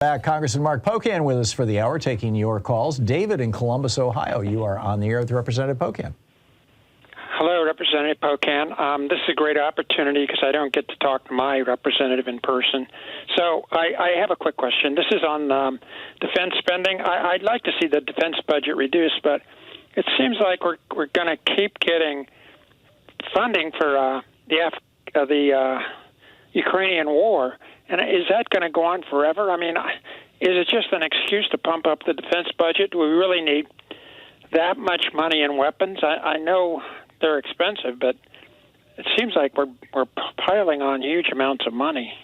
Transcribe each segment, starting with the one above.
Back, Congressman Mark Pocan with us for the hour, taking your calls. David in Columbus, Ohio, you are on the air with Representative Pocan. Hello, Representative Pocan. This is a great opportunity because I don't get to talk to my representative in person. So I have a quick question. This is on defense spending. I'd like to see the defense budget reduced, but it seems like we're going to keep getting funding for the Ukrainian war. And is that going to go on forever? I mean, is it just an excuse to pump up the defense budget? Do we really need that much money in weapons? I know they're expensive, but it seems like we're piling on huge amounts of money.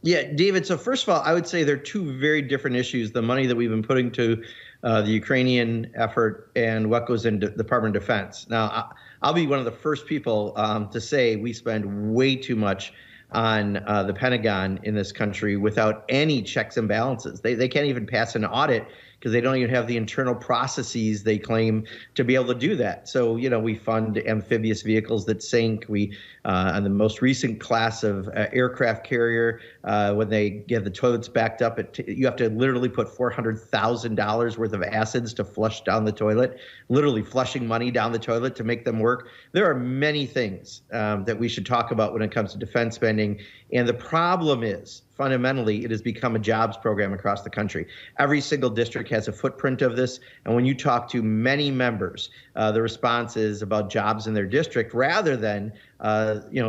Yeah, David, so first of all, I would say there are two very different issues, the money that we've been putting to the Ukrainian effort and what goes into the Department of Defense. Now, I'll be one of the first people to say we spend way too much on the Pentagon in this country without any checks and balances. They can't even pass an audit because they don't even have the internal processes they claim to be able to do that. So, you know, we fund amphibious vehicles that sink. We, on the most recent class of aircraft carrier, when they get the toilets backed up, you have to literally put $400,000 worth of acids to flush down the toilet, literally flushing money down the toilet to make them work. There are many things that we should talk about when it comes to defense spending. And the problem is, fundamentally, it has become a jobs program across the country. Every single district has a footprint of this. And when you talk to many members, the response is about jobs in their district rather than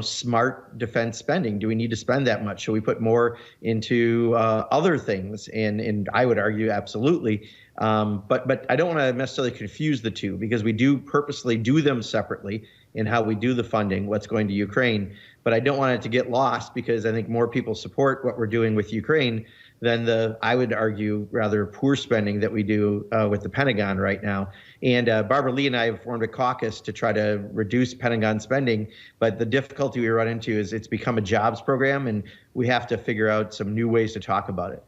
smart defense spending. Do we need to spend that much? Should we put more into other things? And I would argue absolutely. But I don't want to necessarily confuse the two because we do purposely do them separately in how we do the funding, what's going to Ukraine. But I don't want it to get lost because I think more people support what we're doing with Ukraine than the, I would argue, rather poor spending that we do with the Pentagon right now. And Barbara Lee and I have formed a caucus to try to reduce Pentagon spending. But the difficulty we run into is it's become a jobs program, and we have to figure out some new ways to talk about it.